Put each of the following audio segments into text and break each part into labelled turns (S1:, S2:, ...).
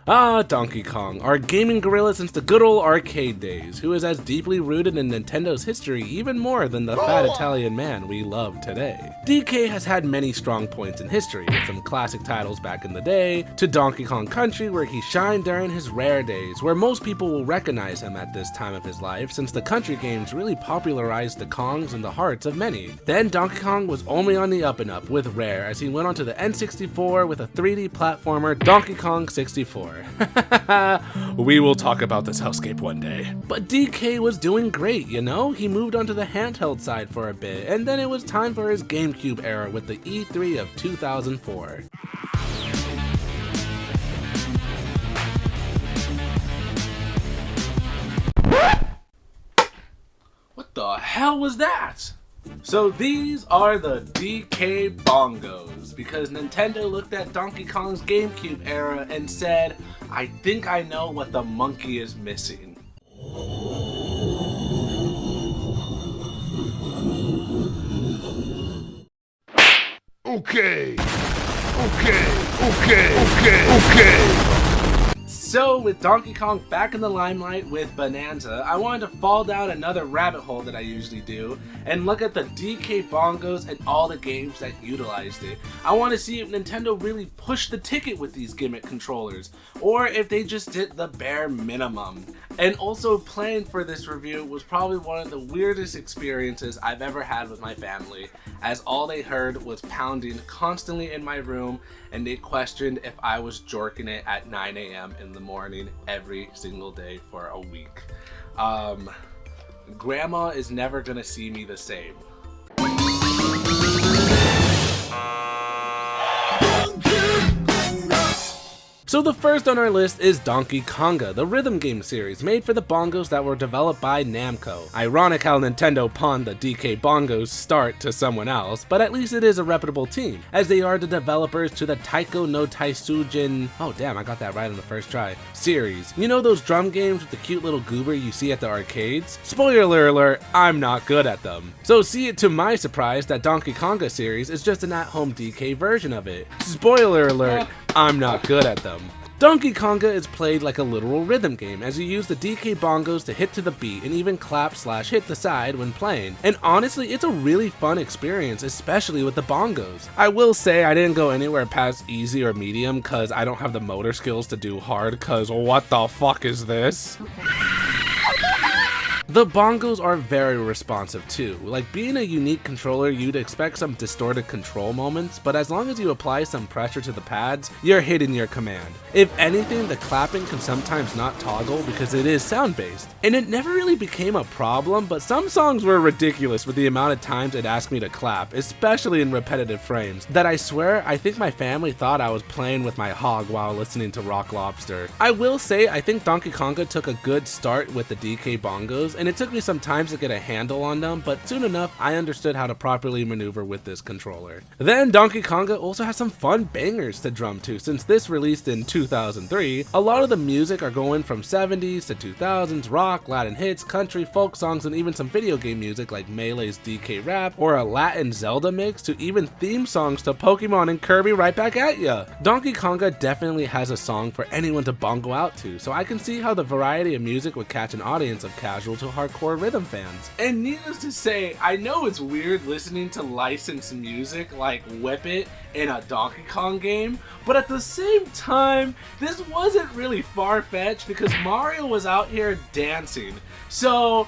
S1: Ah, Donkey Kong, our gaming gorilla since the good old arcade days, who is as deeply rooted in Nintendo's history even more than the fat Italian man we love today. DK has had many strong points in history, with some classic titles back in the day, to Donkey Kong Country where he shined during his rare days, where most people will recognize him at this time of his life since the country games really popularized the Kongs in the hearts of many. Then Donkey Kong was only on the up and up with Rare as he went onto the N64 with a 3D platformer, Donkey Kong 64. We will talk about this hellscape one day. But DK was doing great, you know? He moved onto the handheld side for a bit, and then it was time for his GameCube era with the E3 of 2004. What the hell was that? So these are the DK Bongos, because Nintendo looked at Donkey Kong's GameCube era and said, I think I know what the monkey is missing.
S2: Okay.
S1: So with Donkey Kong back in the limelight with Bonanza, I wanted to fall down another rabbit hole that I usually do and look at the DK Bongos and all the games that utilized it. I want to see if Nintendo really pushed the ticket with these gimmick controllers, or if they just did the bare minimum. And also playing for this review was probably one of the weirdest experiences I've ever had with my family, as all they heard was pounding constantly in my room, and they questioned if I was jorking it at 9 a.m. in the morning every single day for a week. Grandma is never gonna see me the same. So the first on our list is Donkey Konga, the rhythm game series made for the bongos that were developed by Namco. Ironic how Nintendo pawned the DK Bongos start to someone else, but at least it is a reputable team, as they are the developers to the Taiko no Taisujin, oh damn I got that right on the first try, series. You know those drum games with the cute little goober you see at the arcades? Spoiler alert, I'm not good at them. So see it to my surprise that Donkey Konga series is just an at-home DK version of it. Spoiler alert, I'm not good at them. Donkey Konga is played like a literal rhythm game, as you use the DK bongos to hit to the beat and even clap/hit the side when playing. And honestly, it's a really fun experience, especially with the bongos. I will say I didn't go anywhere past easy or medium cause I don't have the motor skills to do hard, cause what the fuck is this? The bongos are very responsive too. Like being a unique controller, you'd expect some distorted control moments, but as long as you apply some pressure to the pads, you're hitting your command. If anything, the clapping can sometimes not toggle because it is sound-based. And it never really became a problem, but some songs were ridiculous with the amount of times it asked me to clap, especially in repetitive frames, that I swear I think my family thought I was playing with my hog while listening to Rock Lobster. I will say I think Donkey Konga took a good start with the DK bongos, and it took me some time to get a handle on them, but soon enough I understood how to properly maneuver with this controller. Then Donkey Konga also has some fun bangers to drum to. Since this released in 2003, a lot of the music are going from 70s to 2000s, rock, Latin hits, country, folk songs, and even some video game music like Melee's DK Rap or a Latin Zelda mix, to even theme songs to Pokemon and Kirby Right Back At Ya. Donkey Konga definitely has a song for anyone to bongo out to, so I can see how the variety of music would catch an audience of casual to hardcore rhythm fans. And needless to say, I know it's weird listening to licensed music like Whip It in a Donkey Kong game, but at the same time, this wasn't really far-fetched because Mario was out here dancing. So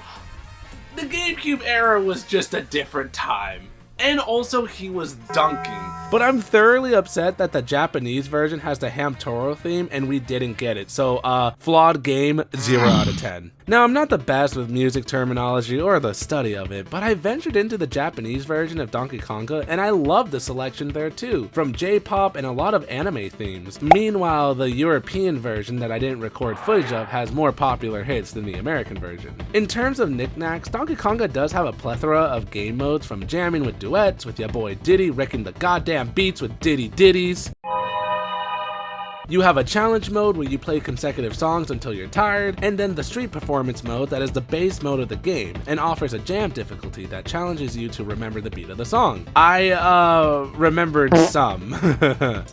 S1: the GameCube era was just a different time. And also he was dunking. But I'm thoroughly upset that the Japanese version has the Hamtaro theme and we didn't get it. So flawed game, 0 out of 10. Now I'm not the best with music terminology or the study of it, but I ventured into the Japanese version of Donkey Konga and I love the selection there too, from J-pop and a lot of anime themes. Meanwhile, the European version that I didn't record footage of has more popular hits than the American version. In terms of knickknacks, Donkey Konga does have a plethora of game modes, from jamming with duets with your boy Diddy, wrecking the goddamn beats with Diddy Ditties, You have a challenge mode where you play consecutive songs until you're tired, and then the street performance mode that is the base mode of the game and offers a jam difficulty that challenges you to remember the beat of the song. I remembered some.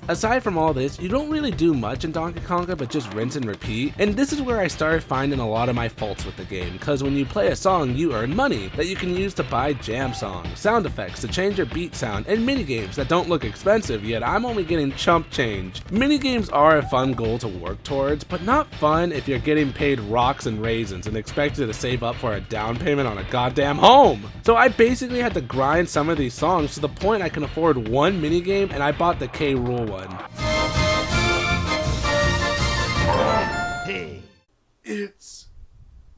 S1: Aside from all this, you don't really do much in Donkey Konga but just rinse and repeat, and this is where I started finding a lot of my faults with the game, because when you play a song you earn money that you can use to buy jam songs, sound effects to change your beat sound, and minigames that don't look expensive, yet I'm only getting chump change. Minigames are a fun goal to work towards, but not fun if you're getting paid rocks and raisins and expected to save up for a down payment on a goddamn home. So I basically had to grind some of these songs to the point I can afford one minigame, and I bought the K. Rool one.
S2: Hey,
S1: it's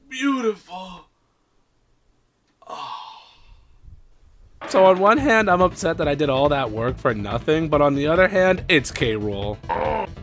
S1: beautiful. So on one hand, I'm upset that I did all that work for nothing, but on the other hand, it's K. Rool.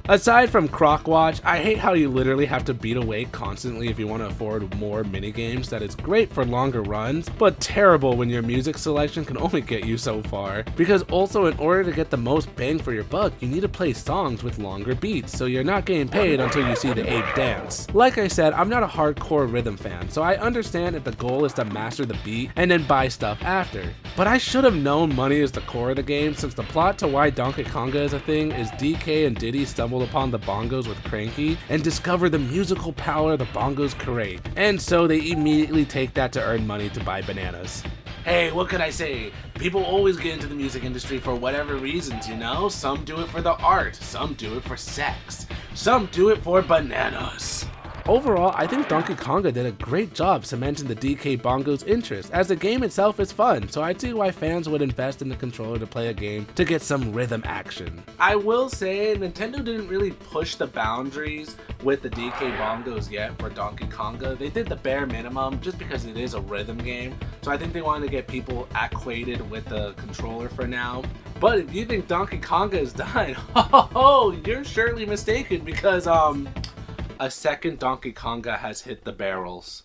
S1: Aside from Croc Watch, I hate how you literally have to beat away constantly if you want to afford more minigames. That is great for longer runs, but terrible when your music selection can only get you so far. Because also, in order to get the most bang for your buck, you need to play songs with longer beats, so you're not getting paid until you see the ape dance. Like I said, I'm not a hardcore rhythm fan, so I understand if the goal is to master the beat and then buy stuff after. But I should have known money is the core of the game, since the plot to why Donkey Konga is a thing is DK and Diddy stumbled upon the bongos with Cranky and discover the musical power the bongos create, and so they immediately take that to earn money to buy bananas. Hey, what could I say? People always get into the music industry for whatever reasons, you know? Some do it for the art, some do it for sex, some do it for bananas. Overall, I think Donkey Konga did a great job cementing the DK Bongos interest, as the game itself is fun, so I see why fans would invest in the controller to play a game to get some rhythm action. I will say, Nintendo didn't really push the boundaries with the DK Bongos yet for Donkey Konga. They did the bare minimum just because it is a rhythm game, so I think they wanted to get people acquainted with the controller for now. But if you think Donkey Konga is done, you're surely mistaken, because a second Donkey Konga has hit the barrels.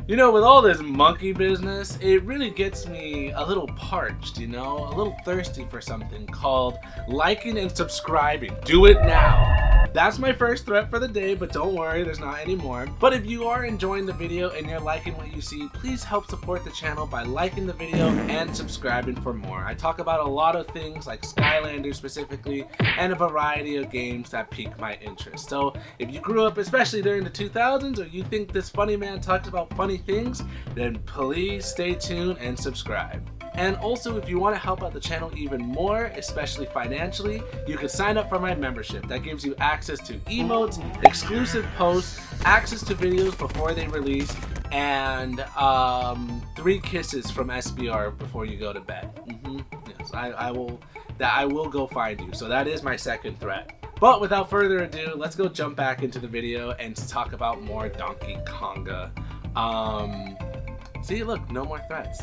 S1: You know, with all this monkey business, it really gets me a little parched, you know, a little thirsty for something called liking and subscribing. Do it now. That's my first threat for the day, but don't worry, there's not any more. But if you are enjoying the video and you're liking what you see, please help support the channel by liking the video and subscribing for more. I talk about a lot of things like Skylanders specifically, and a variety of games that pique my interest. So if you grew up especially during the 2000s, or you think this funny man talks about funny things, then please stay tuned and subscribe. And also, if you want to help out the channel even more, especially financially, you can sign up for my membership. That gives you access to emotes, exclusive posts, access to videos before they release, and 3 kisses from SBR before you go to bed. Yes, I will go find you. So that is my second threat. But without further ado, let's go jump back into the video and talk about more Donkey Konga. See, look, no more threats.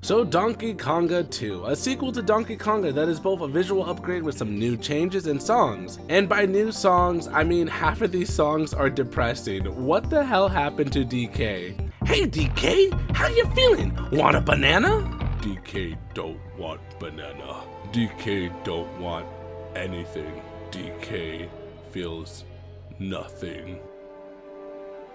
S1: So Donkey Konga 2, a sequel to Donkey Konga that is both a visual upgrade with some new changes and songs. And by new songs, I mean half of these songs are depressing. What the hell happened to DK? Hey DK, how you feeling? Want a banana? DK don't want banana. DK don't want anything. DK feels nothing.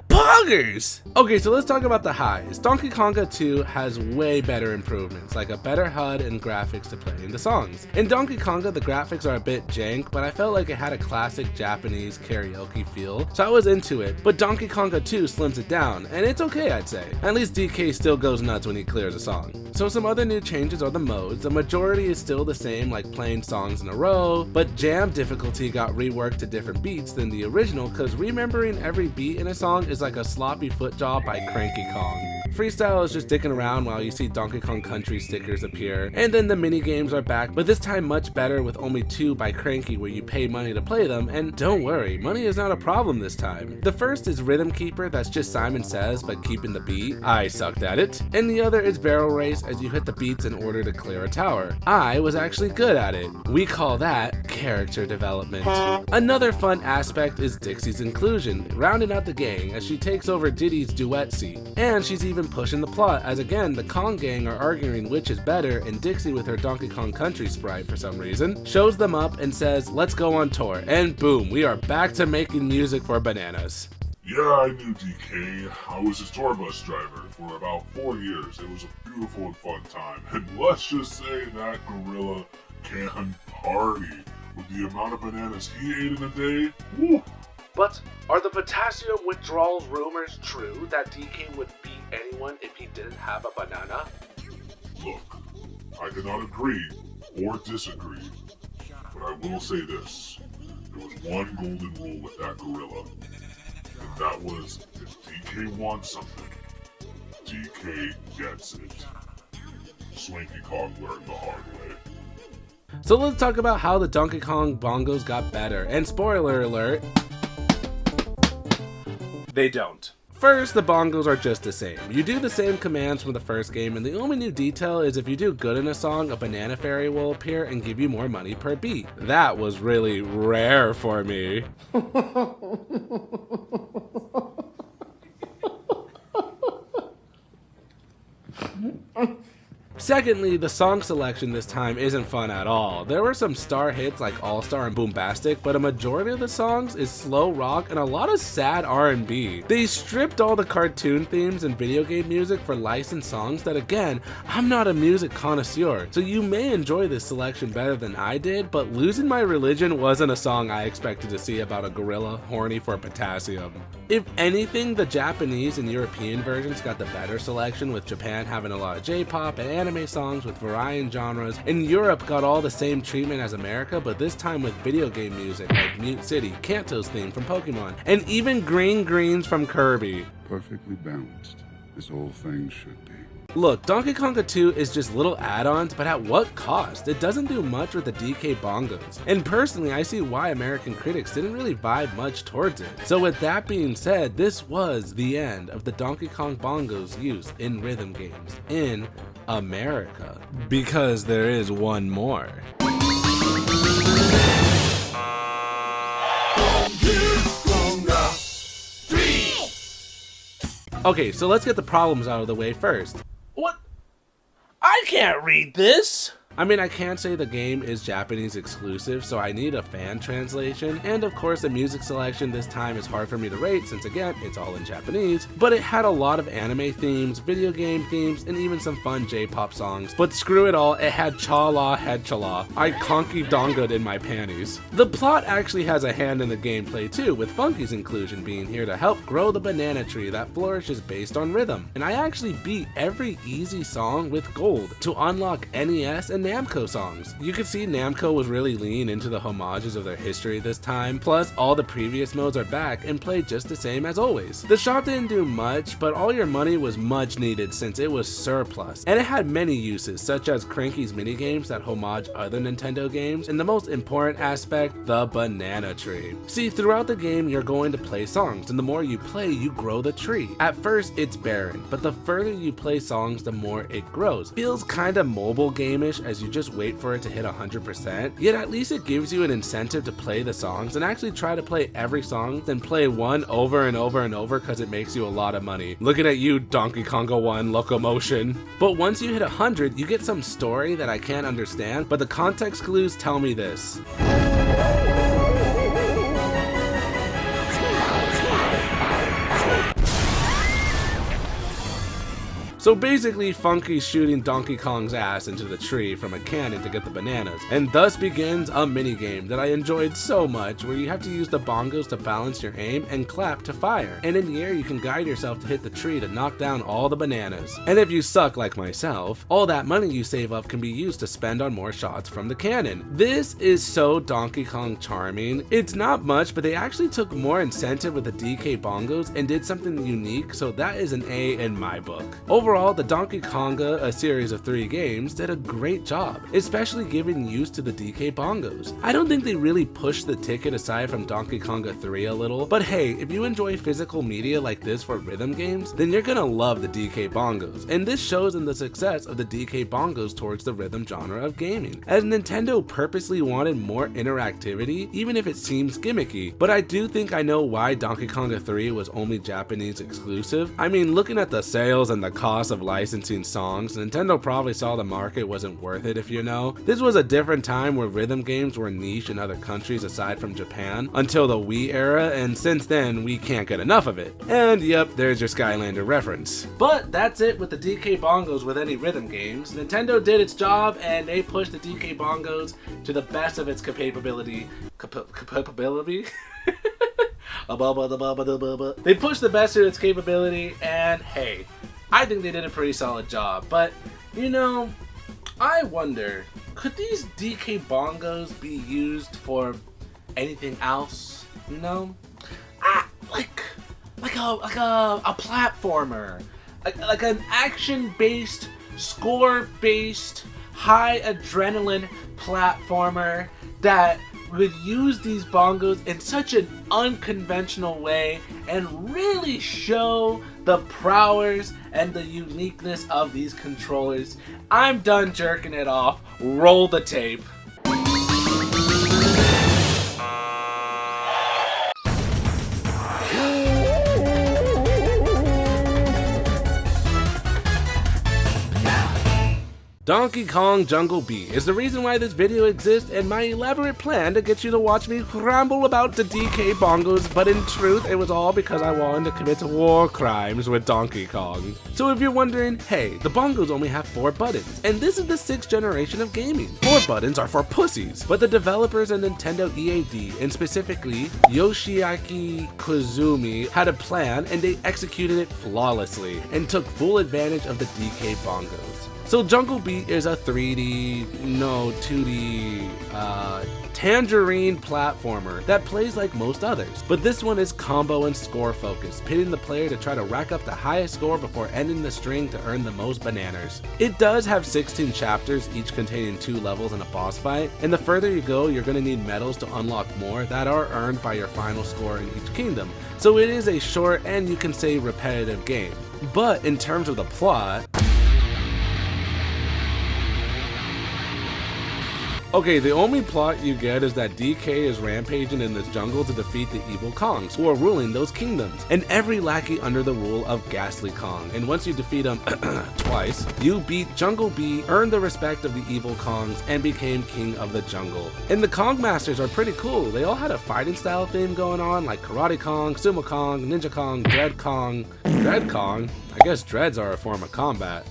S1: Poggers! Okay, so let's talk about the highs. Donkey Konga 2 has way better improvements, like a better HUD and graphics to play in the songs. In Donkey Konga, the graphics are a bit jank, but I felt like it had a classic Japanese karaoke feel, so I was into it. But Donkey Konga 2 slims it down, and it's okay, I'd say. At least DK still goes nuts when he clears a song. So some other new changes are the modes. The majority is still the same, like playing songs in a row, but jam difficulty got reworked to different beats than the original, because remembering every beat in a song is like a sloppy foot job by Cranky Kong. Freestyle is just dicking around while you see Donkey Kong Country stickers appear, and then the mini games are back, but this time much better with only 2 by Cranky where you pay money to play them, and don't worry, money is not a problem this time. The first is Rhythm Keeper, that's just Simon Says but keeping the beat. I sucked at it. And the other is Barrel Race, as you hit the beats in order to clear a tower. I was actually good at it. We call that character development. Another fun aspect is Dixie's inclusion, rounding out the gang as she takes over Diddy's duet seat, and she's even even pushing the plot, as again, the Kong gang are arguing which is better, and Dixie with her Donkey Kong Country sprite for some reason, shows them up and says, let's go on tour, and boom, we are back to making music for bananas.
S2: Yeah, I knew DK. I was his tour bus driver for about 4 years. It was a beautiful and fun time, and let's just say that gorilla can party. With the amount of bananas he ate in a day, woo!
S1: But are the potassium withdrawals rumors true that DK would beat anyone if he didn't have a banana?
S2: Look, I cannot agree or disagree, but I will say this. There was one golden rule with that gorilla, and that was if DK wants something, DK gets it. Swanky Kong learned the hard way.
S1: So let's talk about how the Donkey Kong bongos got better, and spoiler alert, they don't. First, the bongos are just the same. You do the same commands from the first game, and the only new detail is if you do good in a song, a banana fairy will appear and give you more money per beat. That was really rare for me. Secondly, the song selection this time isn't fun at all. There were some star hits like All Star and Boombastic, but a majority of the songs is slow rock and a lot of sad R&B. They stripped all the cartoon themes and video game music for licensed songs that, again, I'm not a music connoisseur, so you may enjoy this selection better than I did, but Losing My Religion wasn't a song I expected to see about a gorilla horny for potassium. If anything, the Japanese and European versions got the better selection, with Japan having a lot of J-pop and anime songs with varying genres, and Europe got all the same treatment as America, but this time with video game music like Mute City, Kanto's theme from Pokemon, and even Green Greens from Kirby.
S3: Perfectly balanced, as all things should be.
S1: Look, Donkey Konga 2 is just little add-ons, but at what cost? It doesn't do much with the DK bongos. And personally, I see why American critics didn't really vibe much towards it. So with that being said, this was the end of the Donkey Kong bongos used in rhythm games in America. Because there is one more. Okay, so let's get the problems out of the way first. What? I can't read this! I mean, I can't say the game is Japanese exclusive, so I need a fan translation, and of course the music selection this time is hard for me to rate since again, it's all in Japanese, but it had a lot of anime themes, video game themes, and even some fun J-pop songs. But screw it all, it had Cha-La Head Cha-La. I conky dongoed in my panties. The plot actually has a hand in the gameplay too, with Funky's inclusion being here to help grow the banana tree that flourishes based on rhythm. And I actually beat every easy song with gold to unlock NES and Namco songs. You could see Namco was really leaning into the homages of their history this time, plus all the previous modes are back and play just the same as always. The shop didn't do much, but all your money was much needed since it was surplus, and it had many uses such as Cranky's minigames that homage other Nintendo games, and the most important aspect, the banana tree. See, throughout the game you're going to play songs, and the more you play, you grow the tree. At first it's barren, but the further you play songs, the more it grows. Feels kinda mobile game-ish as you just wait for it to hit 100%, yet at least it gives you an incentive to play the songs and actually try to play every song, then play one over and over and over because it makes you a lot of money. Looking at you, Donkey Konga 1 Locomotion. But once you hit 100, you get some story that I can't understand, but the context clues tell me this. So basically, Funky's shooting Donkey Kong's ass into the tree from a cannon to get the bananas, and thus begins a minigame that I enjoyed so much, where you have to use the bongos to balance your aim and clap to fire, and in the air you can guide yourself to hit the tree to knock down all the bananas. And if you suck like myself, all that money you save up can be used to spend on more shots from the cannon. This is so Donkey Kong charming. It's not much, but they actually took more incentive with the DK bongos and did something unique, so that is an A in my book. Overall, Overall, the Donkey Konga, a series of 3 games, did a great job, especially given use to the DK Bongos. I don't think they really pushed the ticket aside from Donkey Konga 3 a little, but hey, if you enjoy physical media like this for rhythm games, then you're gonna love the DK Bongos, and this shows in the success of the DK Bongos towards the rhythm genre of gaming, as Nintendo purposely wanted more interactivity, even if it seems gimmicky. But I do think I know why Donkey Konga 3 was only Japanese exclusive. I mean, looking at the sales and the cost of licensing songs, Nintendo probably saw the market wasn't worth it, if you know. This was a different time where rhythm games were niche in other countries aside from Japan, until the Wii era, and since then, we can't get enough of it. And yep, there's your Skylander reference. But that's it with the DK Bongos with any rhythm games. Nintendo did its job, and they pushed the DK Bongos to the best of its capability. They pushed the best of its capability, and hey, I think they did a pretty solid job. But, you know, I wonder, could these DK Bongos be used for anything else? You know, like a platformer, like an action-based, score-based, high adrenaline platformer that would use these bongos in such an unconventional way and really show the prowess and the uniqueness of these controllers. I'm done jerking it off. Roll the tape. Donkey Kong Jungle Beat is the reason why this video exists and my elaborate plan to get you to watch me ramble about the DK Bongos, but in truth, it was all because I wanted to commit war crimes with Donkey Kong. So if you're wondering, hey, the bongos only have 4 buttons, and this is the 6th generation of gaming. 4 buttons are for pussies, but the developers of Nintendo EAD, and specifically Yoshiaki Koizumi, had a plan and they executed it flawlessly and took full advantage of the DK Bongos. So Jungle Beat is a 2D tangerine platformer that plays like most others, but this one is combo and score focused, pitting the player to try to rack up the highest score before ending the string to earn the most bananas. It does have 16 chapters, each containing 2 levels and a boss fight, and the further you go, you're going to need medals to unlock more that are earned by your final score in each kingdom. So it is a short and you can say repetitive game. But in terms of the plot, okay, the only plot you get is that DK is rampaging in this jungle to defeat the evil Kongs, who are ruling those kingdoms, and every lackey under the rule of Ghastly Kong. And once you defeat him twice, you beat Jungle Beat, earned the respect of the evil Kongs, and became king of the jungle. And the Kong Masters are pretty cool. They all had a fighting style theme going on, like Karate Kong, Sumo Kong, Ninja Kong, Dread Kong. Dread Kong? I guess dreads are a form of combat.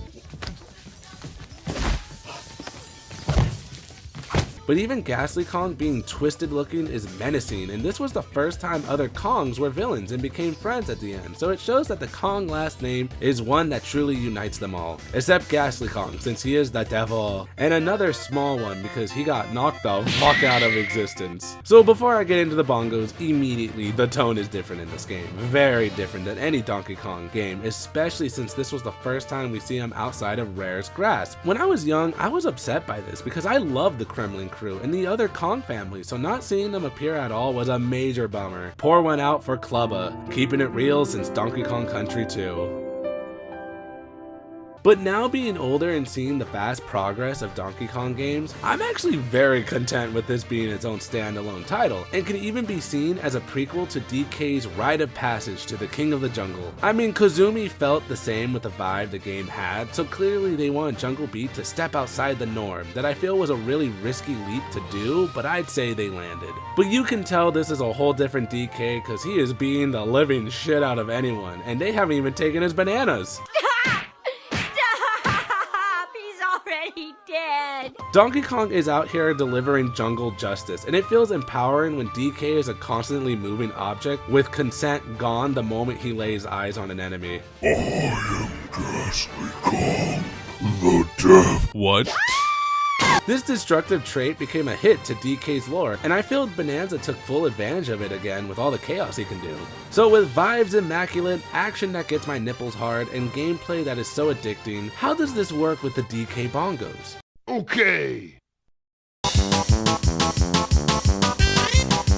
S1: But even Ghastly Kong being twisted looking is menacing, and this was the first time other Kongs were villains and became friends at the end, so it shows that the Kong last name is one that truly unites them all. Except Ghastly Kong, since he is the devil, and another small one because he got knocked the fuck out of existence. So before I get into the bongos, immediately the tone is different in this game. Very different than any Donkey Kong game, especially since this was the first time we see him outside of Rare's grasp. When I was young, I was upset by this because I loved the Kremlin crew and the other Kong family, so not seeing them appear at all was a major bummer. Pour one out for Clubba, keeping it real since Donkey Kong Country 2. But now being older and seeing the fast progress of Donkey Kong games, I'm actually very content with this being its own standalone title, and can even be seen as a prequel to DK's rite of passage to the King of the Jungle. I mean, Koizumi felt the same with the vibe the game had, so clearly they wanted Jungle Beat to step outside the norm, that I feel was a really risky leap to do, but I'd say they landed. But you can tell this is a whole different DK because he is beating the living shit out of anyone, and they haven't even taken his bananas. Donkey Kong is out here delivering jungle justice, and it feels empowering when DK is a constantly moving object with consent gone the moment he lays eyes on an enemy.
S2: I am Ghastly Kong, the Death.
S1: What? This destructive trait became a hit to DK's lore, and I feel Bonanza took full advantage of it again with all the chaos he can do. So with vibes immaculate, action that gets my nipples hard, and gameplay that is so addicting, how does this work with the DK Bongos?
S3: Okay.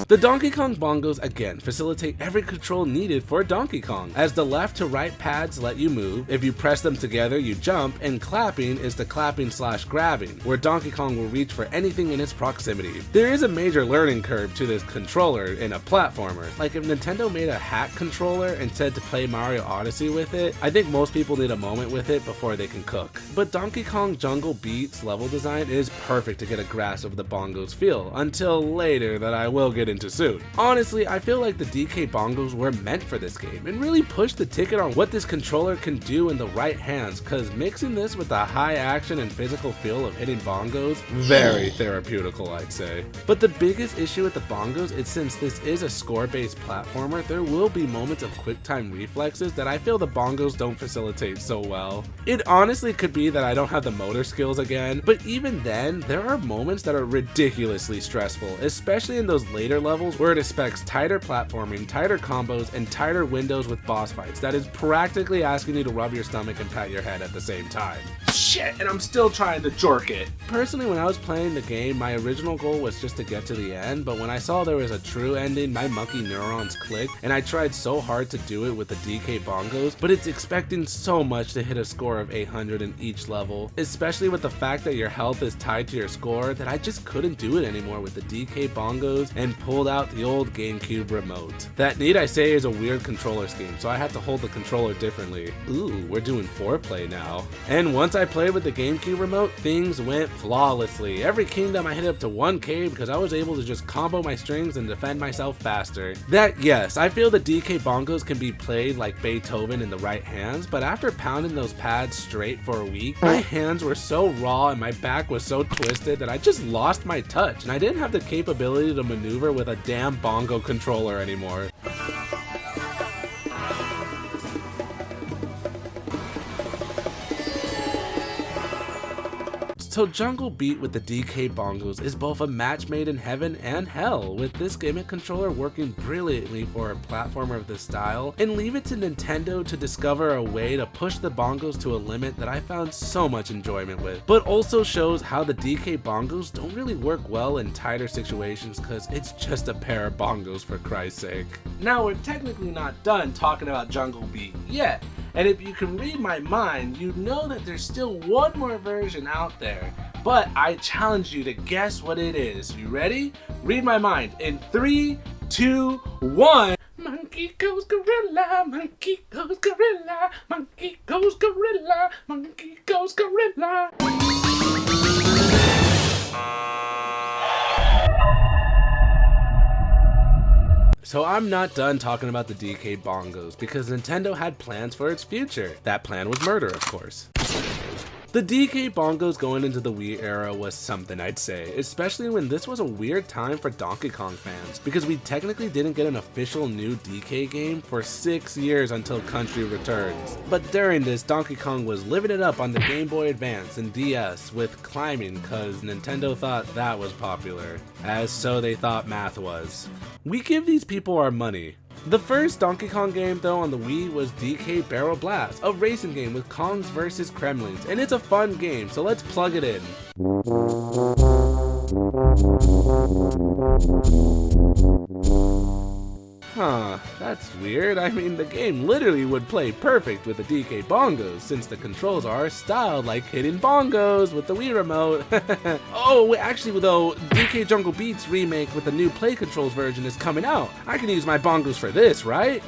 S1: The Donkey Kong bongos again facilitate every control needed for Donkey Kong, as the left to right pads let you move, if you press them together you jump, and clapping is the clapping/grabbing, where Donkey Kong will reach for anything in its proximity. There is a major learning curve to this controller in a platformer. Like if Nintendo made a hack controller and said to play Mario Odyssey with it, I think most people need a moment with it before they can cook. But Donkey Kong Jungle Beat's level design is perfect to get a grasp of the bongos feel, until later that I will get into soon. Honestly, I feel like the DK Bongos were meant for this game and really pushed the ticket on what this controller can do in the right hands, cause mixing this with the high action and physical feel of hitting bongos, very therapeutical I'd say. But the biggest issue with the bongos is since this is a score-based platformer, there will be moments of quick time reflexes that I feel the bongos don't facilitate so well. It honestly could be that I don't have the motor skills again, but even then, there are moments that are ridiculously stressful, especially in those later levels where it expects tighter platforming, tighter combos, and tighter windows with boss fights that is practically asking you to rub your stomach and pat your head at the same time. Shit, and I'm still trying to jork it. Personally, when I was playing the game, my original goal was just to get to the end, but when I saw there was a true ending, my monkey neurons clicked, and I tried so hard to do it with the DK Bongos, but it's expecting so much to hit a score of 800 in each level, especially with the fact that your health is tied to your score, that I just couldn't do it anymore with the DK Bongos and pulled out the old GameCube remote. That, need I say, is a weird controller scheme, so I had to hold the controller differently. Ooh, we're doing foreplay now. And once I played with the GameCube remote, things went flawlessly. Every kingdom I hit up to 1k because I was able to just combo my strings and defend myself faster. That, yes, I feel the DK Bongos can be played like Beethoven in the right hands, but after pounding those pads straight for a week, my hands were so raw and my back was so twisted that I just lost my touch, and I didn't have the capability to maneuver with a damn bongo controller anymore. So Jungle Beat with the DK Bongos is both a match made in heaven and hell, with this gimmick controller working brilliantly for a platformer of this style, and leave it to Nintendo to discover a way to push the bongos to a limit that I found so much enjoyment with, but also shows how the DK Bongos don't really work well in tighter situations because it's just a pair of bongos for Christ's sake. Now we're technically not done talking about Jungle Beat yet, and if you can read my mind, you know that there's still one more version out there, but I challenge you to guess what it is. You ready? Read my mind in 3, 2, 1. Monkey goes gorilla, monkey goes gorilla, monkey goes gorilla, monkey goes gorilla. So I'm not done talking about the DK Bongos because Nintendo had plans for its future. That plan was murder, of course. The DK Bongos going into the Wii era was something, I'd say, especially when this was a weird time for Donkey Kong fans, because we technically didn't get an official new DK game for 6 years until Country Returns. But during this, Donkey Kong was living it up on the Game Boy Advance and DS with climbing, cause Nintendo thought that was popular, as so they thought math was. We give these people our money. The first Donkey Kong game though on the Wii was DK Barrel Blast, a racing game with Kongs versus Kremlins, and it's a fun game, so let's plug it in. Huh, that's weird. I mean, the game literally would play perfect with the DK Bongos, since the controls are styled like hitting bongos with the Wii remote. Oh, actually though, DK Jungle Beat's remake with the new Play Controls version is coming out. I can use my bongos for this, right?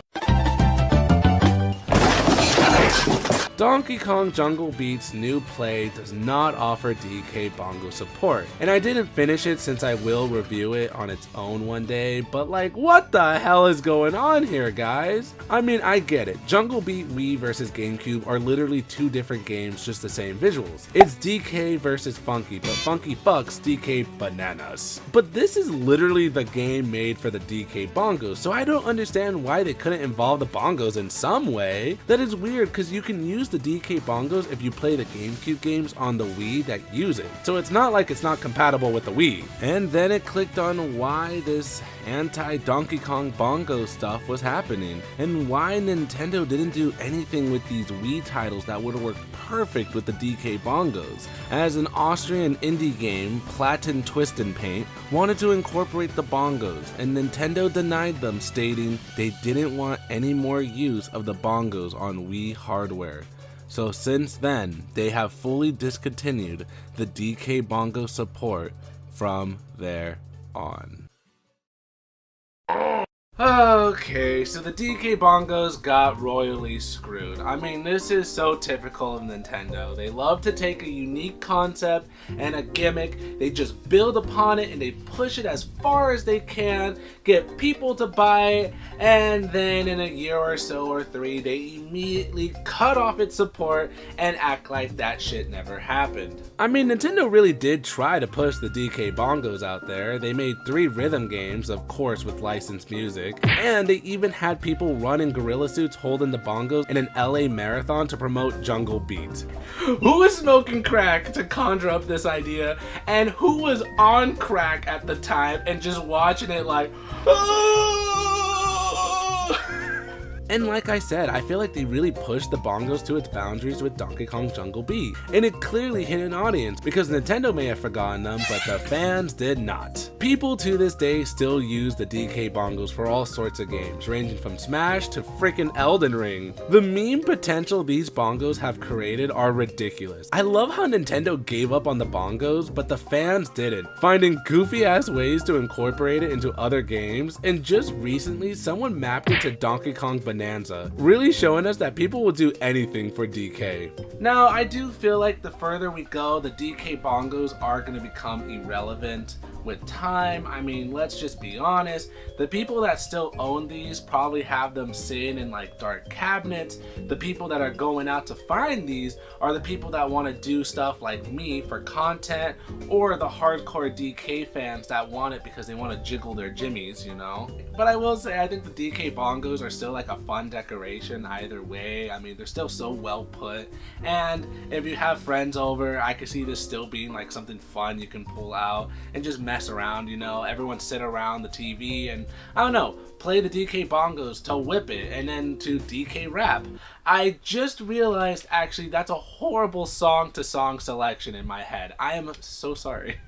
S1: Donkey Kong Jungle Beat's new play does not offer DK Bongo support, and I didn't finish it since I will review it on its own one day, but like, what the hell is going on here, guys? I mean, I get it, Jungle Beat Wii versus GameCube are literally two different games, just the same visuals. It's DK versus Funky, but Funky fucks DK bananas. But this is literally the game made for the DK Bongos, so I don't understand why they couldn't involve the bongos in some way. That is weird, because you can use use the DK bongos if you play the GameCube games on the Wii that use it, so it's not like it's not compatible with the Wii. And then it clicked on why this anti-Donkey Kong bongo stuff was happening, and why Nintendo didn't do anything with these Wii titles that would have worked perfect with the DK bongos. As an Austrian indie game, Platin Twist and Paint wanted to incorporate the bongos, and Nintendo denied them, stating they didn't want any more use of the bongos on Wii hardware. So since then, they have fully discontinued the DK bongo support from there on. Okay, so the DK bongos got royally screwed. I mean, this is so typical of Nintendo. They love to take a unique concept and a gimmick, they just build upon it and they push it as far as they can, get people to buy it, and then in a year or so or 3, they immediately cut off its support and act like that shit never happened. I mean, Nintendo really did try to push the DK bongos out there. They made 3 rhythm games, of course with licensed music, and they even had people run in gorilla suits holding the bongos in an LA marathon to promote Jungle Beat. Who was smoking crack to conjure up this idea, and who was on crack at the time and just watching it like, And like I said, I feel like they really pushed the bongos to its boundaries with Donkey Kong Jungle Beat, and it clearly hit an audience because Nintendo may have forgotten them, but the fans did not. People to this day still use the DK bongos for all sorts of games, ranging from Smash to freaking Elden Ring. The meme potential these bongos have created are ridiculous. I love how Nintendo gave up on the bongos, but the fans didn't, finding goofy ass ways to incorporate it into other games, and just recently someone mapped it to Donkey Kong Bonanza, really showing us that people will do anything for DK. Now, I do feel like the further we go, the DK bongos are going to become irrelevant with time. I mean, let's just be honest, the people that still own these probably have them sitting in like dark cabinets. The people that are going out to find these are the people that want to do stuff like me for content, or the hardcore DK fans that want it because they want to jiggle their jimmies, you know? But I will say, I think the DK bongos are still like a fun decoration either way. I mean, they're still so well put, and if you have friends over, I could see this still being like something fun you can pull out and just mess around, you know? Everyone sit around the TV and, I don't know, play the DK bongos to whip it and then to DK rap. I just realized actually that's a horrible song to song selection in my head. I am so sorry.